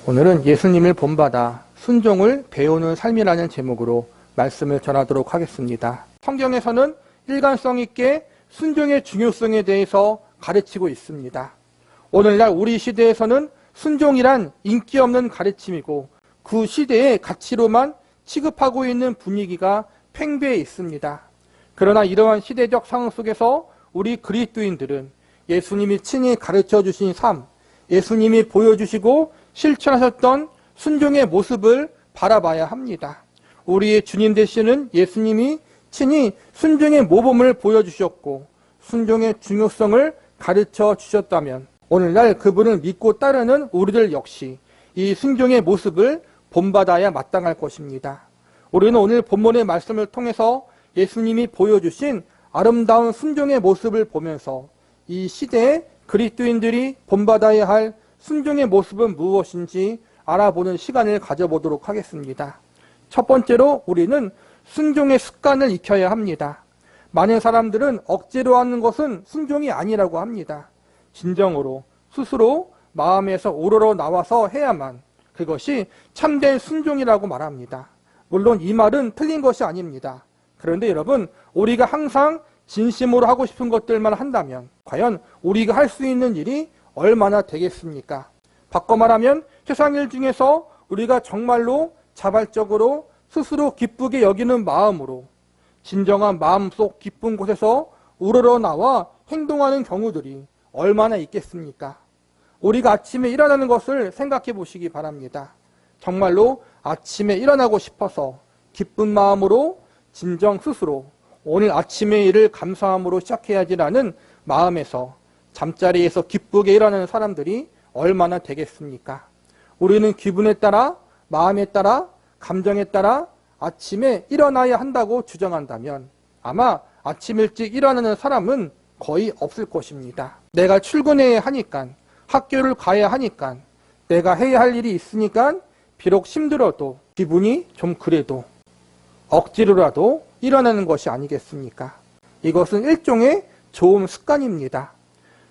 오늘은 예수님을 본받아 순종을 배우는 삶이라는 제목으로 말씀을 전하도록 하겠습니다. 성경에서는 일관성 있게 순종의 중요성에 대해서 가르치고 있습니다. 오늘날 우리 시대에서는 순종이란 인기 없는 가르침이고 그 시대의 가치로만 취급하고 있는 분위기가 팽배해 있습니다. 그러나 이러한 시대적 상황 속에서 우리 그리스도인들은 예수님이 친히 가르쳐 주신 삶, 예수님이 보여주시고 실천하셨던 순종의 모습을 바라봐야 합니다. 우리의 주님 되시는 예수님이 친히 순종의 모범을 보여주셨고 순종의 중요성을 가르쳐 주셨다면 오늘날 그분을 믿고 따르는 우리들 역시 이 순종의 모습을 본받아야 마땅할 것입니다. 우리는 오늘 본문의 말씀을 통해서 예수님이 보여주신 아름다운 순종의 모습을 보면서 이 시대의 그리스도인들이 본받아야 할 순종의 모습은 무엇인지 알아보는 시간을 가져보도록 하겠습니다. 첫 번째로 우리는 순종의 습관을 익혀야 합니다. 많은 사람들은 억지로 하는 것은 순종이 아니라고 합니다. 진정으로 스스로 마음에서 우러러 나와서 해야만 그것이 참된 순종이라고 말합니다. 물론 이 말은 틀린 것이 아닙니다. 그런데 여러분, 우리가 항상 진심으로 하고 싶은 것들만 한다면 과연 우리가 할 수 있는 일이 얼마나 되겠습니까? 바꿔 말하면 세상 일 중에서 우리가 정말로 자발적으로 스스로 기쁘게 여기는 마음으로 진정한 마음속 기쁜 곳에서 우러러 나와 행동하는 경우들이 얼마나 있겠습니까? 우리가 아침에 일어나는 것을 생각해 보시기 바랍니다. 정말로 아침에 일어나고 싶어서 기쁜 마음으로 진정 스스로 오늘 아침의 일을 감사함으로 시작해야지라는 마음에서 잠자리에서 기쁘게 일어나는 사람들이 얼마나 되겠습니까? 우리는 기분에 따라, 마음에 따라, 감정에 따라 아침에 일어나야 한다고 주장한다면 아마 아침 일찍 일어나는 사람은 거의 없을 것입니다. 내가 출근해야 하니까, 학교를 가야 하니까, 내가 해야 할 일이 있으니까 비록 힘들어도 기분이 좀 그래도 억지로라도 일어나는 것이 아니겠습니까? 이것은 일종의 좋은 습관입니다.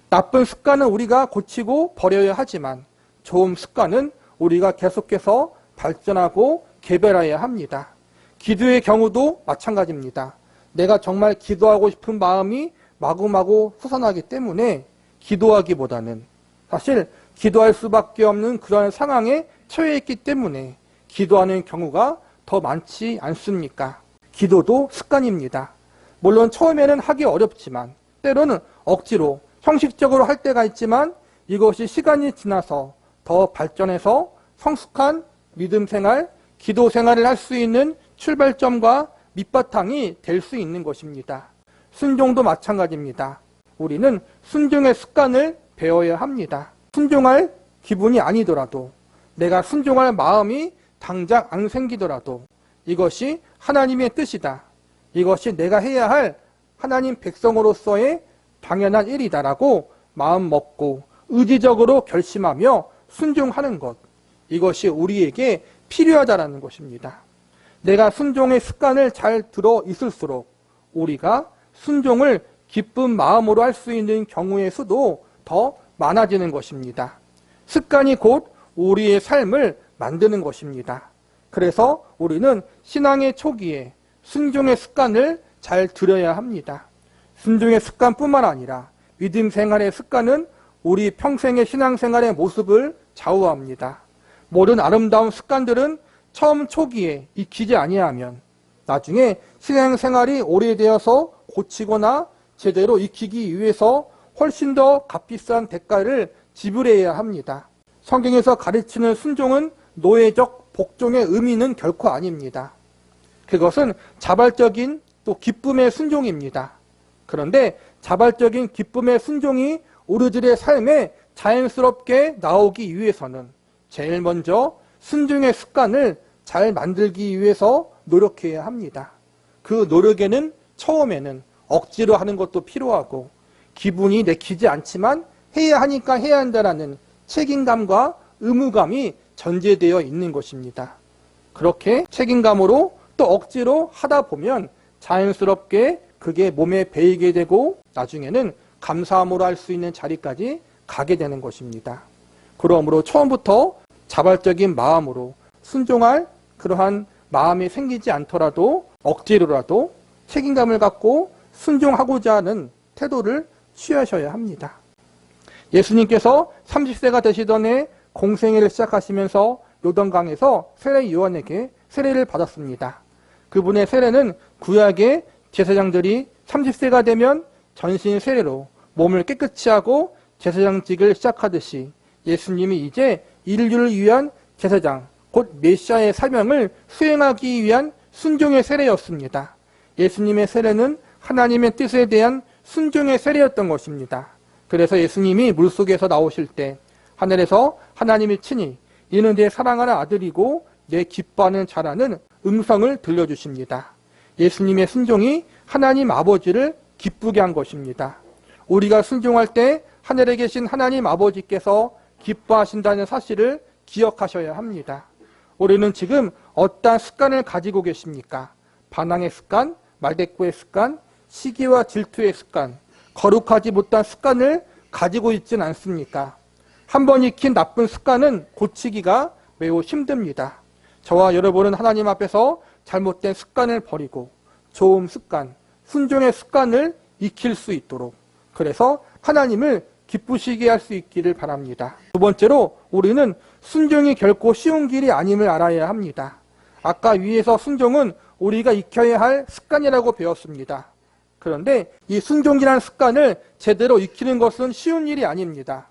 나쁜 습관은 우리가 고치고 버려야 하지만 좋은 습관은 우리가 계속해서 발전하고 개발해야 합니다. 기도의 경우도 마찬가지입니다. 내가 정말 기도하고 싶은 마음이 마구마구 솟아나기 때문에 기도하기보다는 사실 기도할 수밖에 없는 그런 상황에 처해 있기 때문에 기도하는 경우가 더 많지 않습니까? 기도도 습관입니다. 물론 처음에는 하기 어렵지만 때로는 억지로 형식적으로 할 때가 있지만 이것이 시간이 지나서 더 발전해서 성숙한 믿음 생활, 기도 생활을 할 수 있는 출발점과 밑바탕이 될 수 있는 것입니다. 순종도 마찬가지입니다. 우리는 순종의 습관을 배워야 합니다. 순종할 기분이 아니더라도 내가 순종할 마음이 당장 안 생기더라도 이것이 하나님의 뜻이다. 이것이 내가 해야 할 하나님 백성으로서의 당연한 일이다라고 마음 먹고 의지적으로 결심하며 순종하는 것. 이것이 우리에게 필요하다라는 것입니다. 내가 순종의 습관을 잘 들어 있을수록 우리가 순종을 기쁜 마음으로 할 수 있는 경우의 수도 더 많아지는 것입니다. 습관이 곧 우리의 삶을 만드는 것입니다. 그래서 우리는 신앙의 초기에 순종의 습관을 잘 들여야 합니다. 순종의 습관뿐만 아니라 믿음 생활의 습관은 우리 평생의 신앙생활의 모습을 좌우합니다. 모든 아름다운 습관들은 처음 초기에 익히지 아니하면 나중에 신앙생활이 오래되어서 고치거나 제대로 익히기 위해서 훨씬 더 값비싼 대가를 지불해야 합니다. 성경에서 가르치는 순종은 노예적 복종의 의미는 결코 아닙니다. 그것은 자발적인 또 기쁨의 순종입니다. 그런데 자발적인 기쁨의 순종이 우리들의 삶에 자연스럽게 나오기 위해서는 제일 먼저 순종의 습관을 잘 만들기 위해서 노력해야 합니다. 그 노력에는 처음에는 억지로 하는 것도 필요하고 기분이 내키지 않지만 해야 하니까 해야 한다라는 책임감과 의무감이 전제되어 있는 것입니다. 그렇게 책임감으로 또 억지로 하다 보면 자연스럽게 그게 몸에 배이게 되고 나중에는 감사함으로 할 수 있는 자리까지 가게 되는 것입니다. 그러므로 처음부터 자발적인 마음으로 순종할 그러한 마음이 생기지 않더라도 억지로라도 책임감을 갖고 순종하고자 하는 태도를 취하셔야 합니다. 예수님께서 30세가 되시던 해 공생애를 시작하시면서 요단강에서 세례 요한에게 세례를 받았습니다. 그분의 세례는 구약의 제사장들이 30세가 되면 전신 세례로 몸을 깨끗이 하고 제사장직을 시작하듯이 예수님이 이제 인류를 위한 제사장, 곧 메시아의 사명을 수행하기 위한 순종의 세례였습니다. 예수님의 세례는 하나님의 뜻에 대한 순종의 세례였던 것입니다. 그래서 예수님이 물속에서 나오실 때 하늘에서 하나님이 친히 이는 내 사랑하는 아들이고 내 기뻐하는 자라는 음성을 들려주십니다. 예수님의 순종이 하나님 아버지를 기쁘게 한 것입니다. 우리가 순종할 때 하늘에 계신 하나님 아버지께서 기뻐하신다는 사실을 기억하셔야 합니다. 우리는 지금 어떠한 습관을 가지고 계십니까? 반항의 습관, 말대꾸의 습관, 시기와 질투의 습관, 거룩하지 못한 습관을 가지고 있진 않습니까? 한번 익힌 나쁜 습관은 고치기가 매우 힘듭니다. 저와 여러분은 하나님 앞에서 잘못된 습관을 버리고 좋은 습관, 순종의 습관을 익힐 수 있도록, 그래서 하나님을 기쁘시게 할 수 있기를 바랍니다. 두 번째로 우리는 순종이 결코 쉬운 길이 아님을 알아야 합니다. 아까 위에서 순종은 우리가 익혀야 할 습관이라고 배웠습니다. 그런데 이 순종이라는 습관을 제대로 익히는 것은 쉬운 일이 아닙니다.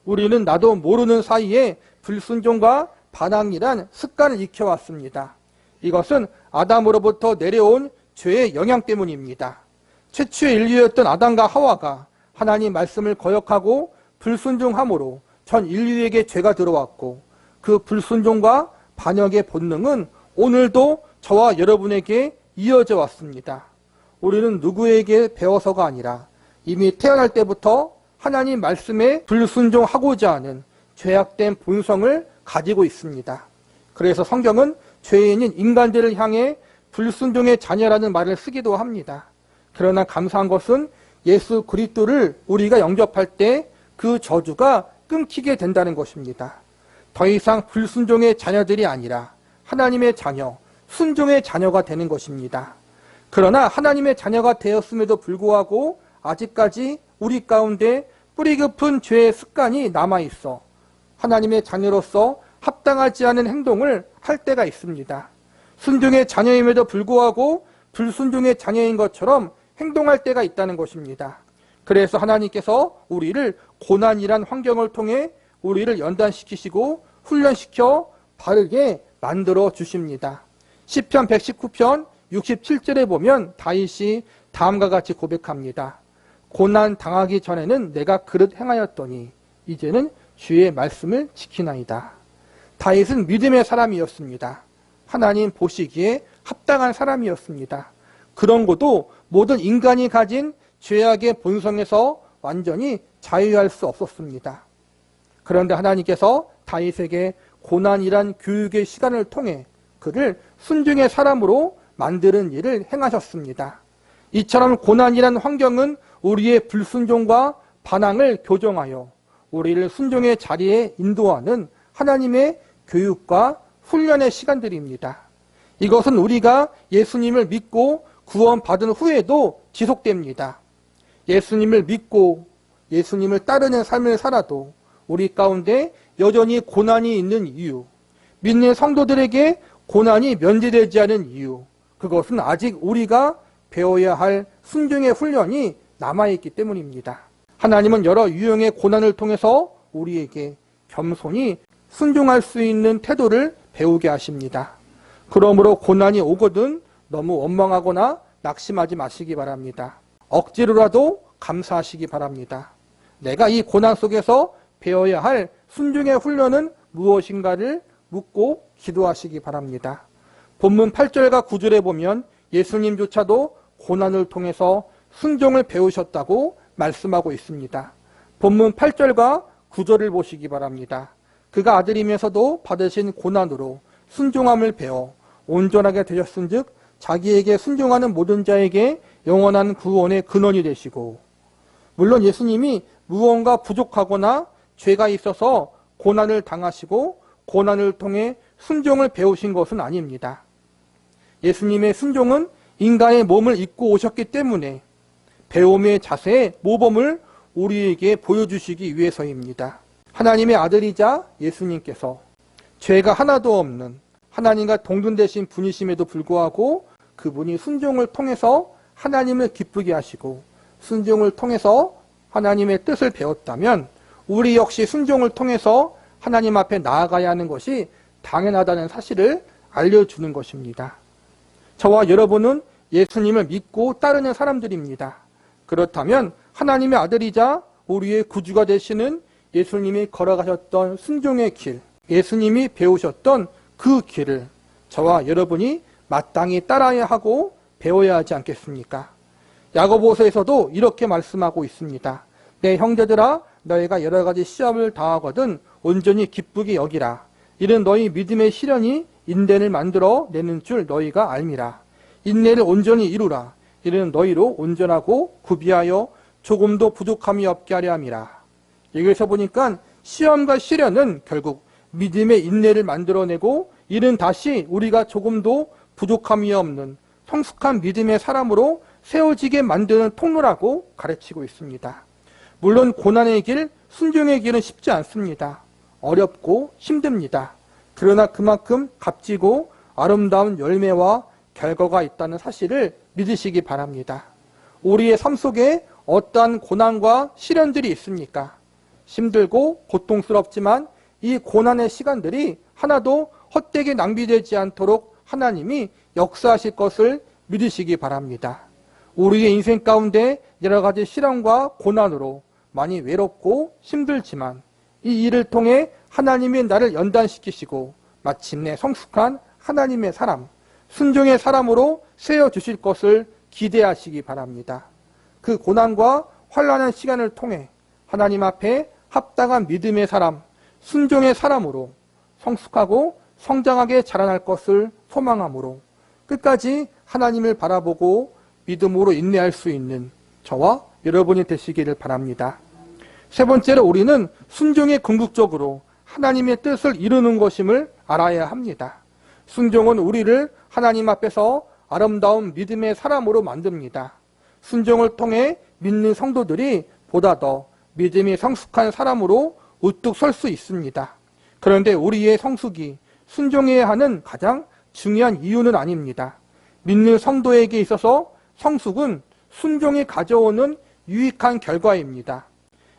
우리는 나도 모르는 사이에 불순종과 반항이란 습관을 익혀왔습니다. 이것은 아담으로부터 내려온 죄의 영향 때문입니다. 최초의 인류였던 아담과 하와가 하나님 말씀을 거역하고 불순종함으로 전 인류에게 죄가 들어왔고, 그 불순종과 반역의 본능은 오늘도 저와 여러분에게 이어져 왔습니다. 우리는 누구에게 배워서가 아니라 이미 태어날 때부터 하나님 말씀에 불순종하고자 하는 죄악된 본성을 가지고 있습니다. 그래서 성경은 죄인인 인간들을 향해 불순종의 자녀라는 말을 쓰기도 합니다. 그러나 감사한 것은 예수 그리스도를 우리가 영접할 때 그 저주가 끊기게 된다는 것입니다. 더 이상 불순종의 자녀들이 아니라 하나님의 자녀, 순종의 자녀가 되는 것입니다. 그러나 하나님의 자녀가 되었음에도 불구하고 아직까지 우리 가운데 뿌리 깊은 죄의 습관이 남아있어 하나님의 자녀로서 합당하지 않은 행동을 할 때가 있습니다. 순종의 자녀임에도 불구하고 불순종의 자녀인 것처럼 행동할 때가 있다는 것입니다. 그래서 하나님께서 우리를 고난이란 환경을 통해 우리를 연단시키시고 훈련시켜 바르게 만들어 주십니다. 시편 119편 67절에 보면 다윗이 다음과 같이 고백합니다. 고난 당하기 전에는 내가 그릇 행하였더니 이제는 주의 말씀을 지키나이다. 다윗은 믿음의 사람이었습니다. 하나님 보시기에 합당한 사람이었습니다. 그런 것도 모든 인간이 가진 죄악의 본성에서 완전히 자유할 수 없었습니다. 그런데 하나님께서 다윗에게 고난이란 교육의 시간을 통해 그를 순종의 사람으로 만드는 일을 행하셨습니다. 이처럼 고난이란 환경은 우리의 불순종과 반항을 교정하여 우리를 순종의 자리에 인도하는 하나님의 교육과 훈련의 시간들입니다. 이것은 우리가 예수님을 믿고 구원받은 후에도 지속됩니다. 예수님을 믿고 예수님을 따르는 삶을 살아도 우리 가운데 여전히 고난이 있는 이유, 믿는 성도들에게 고난이 면제되지 않은 이유, 그것은 아직 우리가 배워야 할 순종의 훈련이 남아있기 때문입니다. 하나님은 여러 유형의 고난을 통해서 우리에게 겸손히 순종할 수 있는 태도를 배우게 하십니다. 그러므로 고난이 오거든 너무 원망하거나 낙심하지 마시기 바랍니다. 억지로라도 감사하시기 바랍니다. 내가 이 고난 속에서 배워야 할 순종의 훈련은 무엇인가를 묻고 기도하시기 바랍니다. 본문 8절과 9절에 보면 예수님조차도 고난을 통해서 순종을 배우셨다고 말씀하고 있습니다. 본문 8절과 9절을 보시기 바랍니다. 그가 아들이면서도 받으신 고난으로 순종함을 배워 온전하게 되셨은즉 자기에게 순종하는 모든 자에게 영원한 구원의 근원이 되시고, 물론 예수님이 무언가 부족하거나 죄가 있어서 고난을 당하시고 고난을 통해 순종을 배우신 것은 아닙니다. 예수님의 순종은 인간의 몸을 입고 오셨기 때문에 배움의 자세의 모범을 우리에게 보여주시기 위해서입니다. 하나님의 아들이자 예수님께서 죄가 하나도 없는 하나님과 동등되신 분이심에도 불구하고 그분이 순종을 통해서 하나님을 기쁘게 하시고 순종을 통해서 하나님의 뜻을 배웠다면 우리 역시 순종을 통해서 하나님 앞에 나아가야 하는 것이 당연하다는 사실을 알려주는 것입니다. 저와 여러분은 예수님을 믿고 따르는 사람들입니다. 그렇다면 하나님의 아들이자 우리의 구주가 되시는 예수님이 걸어가셨던 순종의 길, 예수님이 배우셨던 그 길을 저와 여러분이 마땅히 따라야 하고 배워야 하지 않겠습니까? 야고보서에서도 이렇게 말씀하고 있습니다. 내 형제들아 너희가 여러 가지 시험을 당하거든 온전히 기쁘게 여기라. 이는 너희 믿음의 시련이 인내를 만들어 내는 줄 너희가 알미라. 인내를 온전히 이루라. 이는 너희로 온전하고 구비하여 조금도 부족함이 없게 하려 함이라. 여기서 보니까 시험과 시련은 결국 믿음의 인내를 만들어내고 이는 다시 우리가 조금도 부족함이 없는 성숙한 믿음의 사람으로 세워지게 만드는 통로라고 가르치고 있습니다. 물론 고난의 길, 순종의 길은 쉽지 않습니다. 어렵고 힘듭니다. 그러나 그만큼 값지고 아름다운 열매와 결과가 있다는 사실을 믿으시기 바랍니다. 우리의 삶 속에 어떠한 고난과 시련들이 있습니까? 힘들고 고통스럽지만 이 고난의 시간들이 하나도 헛되게 낭비되지 않도록 하나님이 역사하실 것을 믿으시기 바랍니다. 우리의 인생 가운데 여러 가지 시련과 고난으로 많이 외롭고 힘들지만 이 일을 통해 하나님이 나를 연단시키시고 마침내 성숙한 하나님의 사람, 순종의 사람으로 세워주실 것을 기대하시기 바랍니다. 그 고난과 환난의 시간을 통해 하나님 앞에 합당한 믿음의 사람, 순종의 사람으로 성숙하고 성장하게 자라날 것을 소망함으로 끝까지 하나님을 바라보고 믿음으로 인내할 수 있는 저와 여러분이 되시기를 바랍니다. 세 번째로 우리는 순종의 궁극적으로 하나님의 뜻을 이루는 것임을 알아야 합니다. 순종은 우리를 하나님 앞에서 아름다운 믿음의 사람으로 만듭니다. 순종을 통해 믿는 성도들이 보다 더 믿음이 성숙한 사람으로 우뚝 설 수 있습니다. 그런데 우리의 성숙이 순종해야 하는 가장 중요한 이유는 아닙니다. 믿는 성도에게 있어서 성숙은 순종이 가져오는 유익한 결과입니다.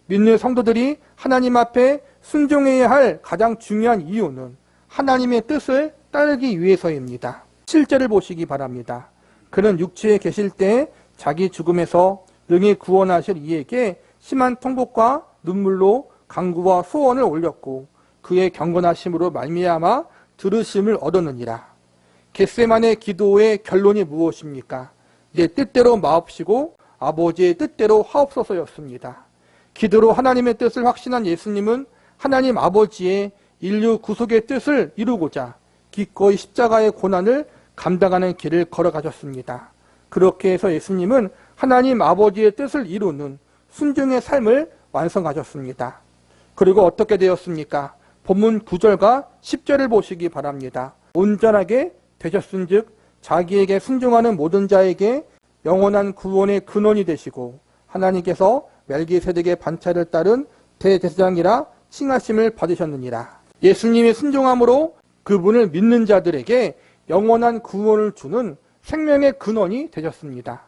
믿는 성도들이 하나님 앞에 순종해야 할 가장 중요한 이유는 하나님의 뜻을 따르기 위해서입니다. 7절을 보시기 바랍니다. 그는 육체에 계실 때 자기 죽음에서 능히 구원하실 이에게 심한 통곡과 눈물로 간구와 소원을 올렸고 그의 경건하심으로 말미암아 들으심을 얻었느니라. 겟세마네 기도의 결론이 무엇입니까? 내 뜻대로 마옵시고 아버지의 뜻대로 하옵소서였습니다. 기도로 하나님의 뜻을 확신한 예수님은 하나님 아버지의 인류 구속의 뜻을 이루고자 기꺼이 십자가의 고난을 감당하는 길을 걸어가셨습니다. 그렇게 해서 예수님은 하나님 아버지의 뜻을 이루는 순종의 삶을 완성하셨습니다. 그리고 어떻게 되었습니까? 본문 9절과 10절을 보시기 바랍니다. 온전하게 되셨은즉 자기에게 순종하는 모든 자에게 영원한 구원의 근원이 되시고 하나님께서 멜기세덱의 반차를 따른 대제사장이라 칭하심을 받으셨느니라. 예수님의 순종함으로 그분을 믿는 자들에게 영원한 구원을 주는 생명의 근원이 되셨습니다.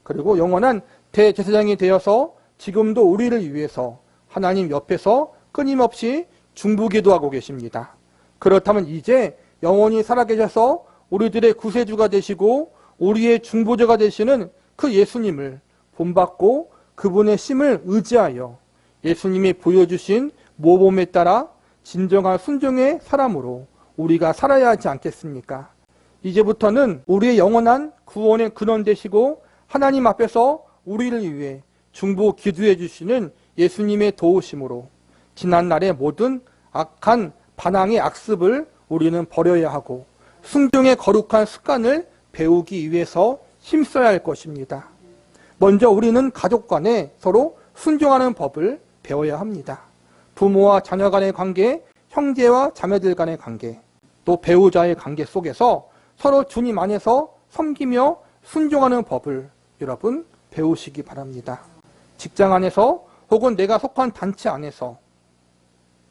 그리고 영원한 대제사장이 되어서 지금도 우리를 위해서 하나님 옆에서 끊임없이 중보기도하고 계십니다. 그렇다면 이제 영원히 살아계셔서 우리들의 구세주가 되시고 우리의 중보자가 되시는 그 예수님을 본받고 그분의 심을 의지하여 예수님이 보여주신 모범에 따라 진정한 순종의 사람으로 우리가 살아야 하지 않겠습니까? 이제부터는 우리의 영원한 구원의 근원 되시고 하나님 앞에서 우리를 위해 중보 기도해 주시는 예수님의 도우심으로 지난날의 모든 악한 반항의 악습을 우리는 버려야 하고 순종의 거룩한 습관을 배우기 위해서 힘써야 할 것입니다. 먼저 우리는 가족 간에 서로 순종하는 법을 배워야 합니다. 부모와 자녀 간의 관계, 형제와 자매들 간의 관계, 또 배우자의 관계 속에서 서로 주님 안에서 섬기며 순종하는 법을 여러분 배우시기 바랍니다. 직장 안에서 혹은 내가 속한 단체 안에서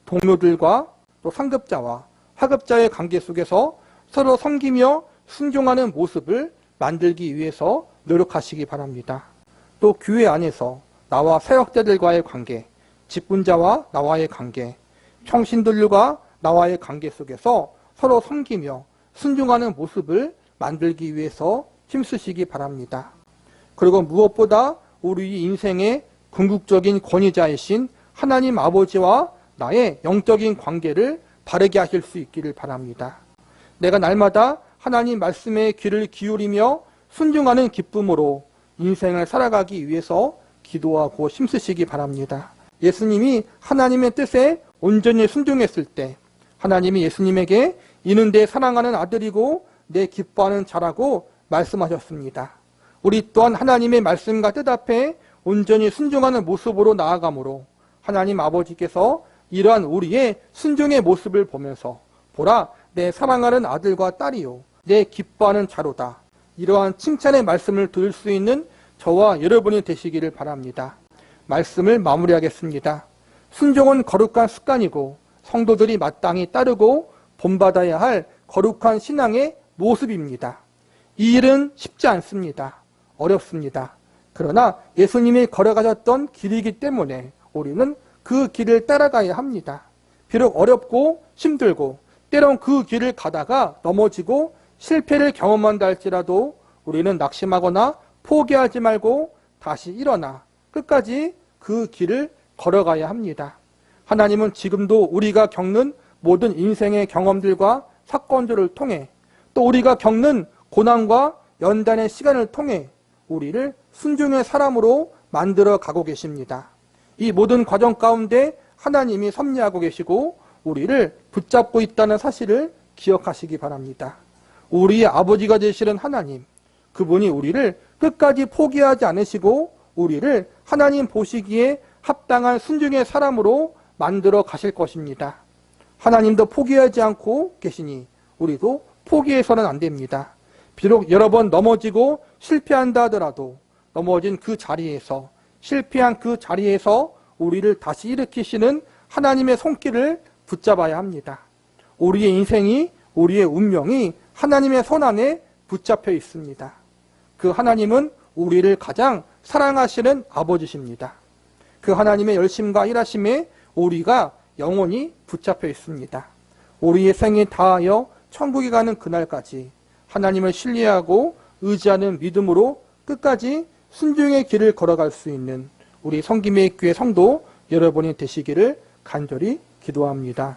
동료들과 또 상급자와 하급자의 관계 속에서 서로 섬기며 순종하는 모습을 만들기 위해서 노력하시기 바랍니다. 또 교회 안에서 나와 사역자들과의 관계, 직분자와 나와의 관계, 청신들과 나와의 관계 속에서 서로 섬기며 순종하는 모습을 만들기 위해서 힘쓰시기 바랍니다. 그리고 무엇보다 우리 인생의 궁극적인 권위자이신 하나님 아버지와 나의 영적인 관계를 바르게 하실 수 있기를 바랍니다. 내가 날마다 하나님 말씀에 귀를 기울이며 순종하는 기쁨으로 인생을 살아가기 위해서 기도하고 힘쓰시기 바랍니다. 예수님이 하나님의 뜻에 온전히 순종했을 때 하나님이 예수님에게 이는 내 사랑하는 아들이고 내 기뻐하는 자라고 말씀하셨습니다. 우리 또한 하나님의 말씀과 뜻 앞에 온전히 순종하는 모습으로 나아가므로 하나님 아버지께서 이러한 우리의 순종의 모습을 보면서 보라 내 사랑하는 아들과 딸이요 내 기뻐하는 자로다. 이러한 칭찬의 말씀을 들을 수 있는 저와 여러분이 되시기를 바랍니다. 말씀을 마무리하겠습니다. 순종은 거룩한 습관이고 성도들이 마땅히 따르고 본받아야 할 거룩한 신앙의 모습입니다. 이 일은 쉽지 않습니다. 어렵습니다. 그러나 예수님이 걸어가셨던 길이기 때문에 우리는 그 길을 따라가야 합니다. 비록 어렵고 힘들고 때론 그 길을 가다가 넘어지고 실패를 경험한다 할지라도 우리는 낙심하거나 포기하지 말고 다시 일어나 끝까지 그 길을 걸어가야 합니다. 하나님은 지금도 우리가 겪는 모든 인생의 경험들과 사건들을 통해 또 우리가 겪는 고난과 연단의 시간을 통해 우리를 순종의 사람으로 만들어 가고 계십니다. 이 모든 과정 가운데 하나님이 섭리하고 계시고 우리를 붙잡고 있다는 사실을 기억하시기 바랍니다. 우리의 아버지가 되시는 하나님, 그분이 우리를 끝까지 포기하지 않으시고 우리를 하나님 보시기에 합당한 순종의 사람으로 만들어 가실 것입니다. 하나님도 포기하지 않고 계시니 우리도 포기해서는 안 됩니다. 비록 여러 번 넘어지고 실패한다 하더라도 넘어진 그 자리에서 실패한 그 자리에서 우리를 다시 일으키시는 하나님의 손길을 붙잡아야 합니다. 우리의 인생이 우리의 운명이 하나님의 손 안에 붙잡혀 있습니다. 그 하나님은 우리를 가장 사랑하시는 아버지십니다. 그 하나님의 열심과 일하심에 우리가 영원히 붙잡혀 있습니다. 우리의 생이 다하여 천국에 가는 그날까지 하나님을 신뢰하고 의지하는 믿음으로 끝까지 순종의 길을 걸어갈 수 있는 우리 성김의 교회 성도 여러분이 되시기를 간절히 기도합니다.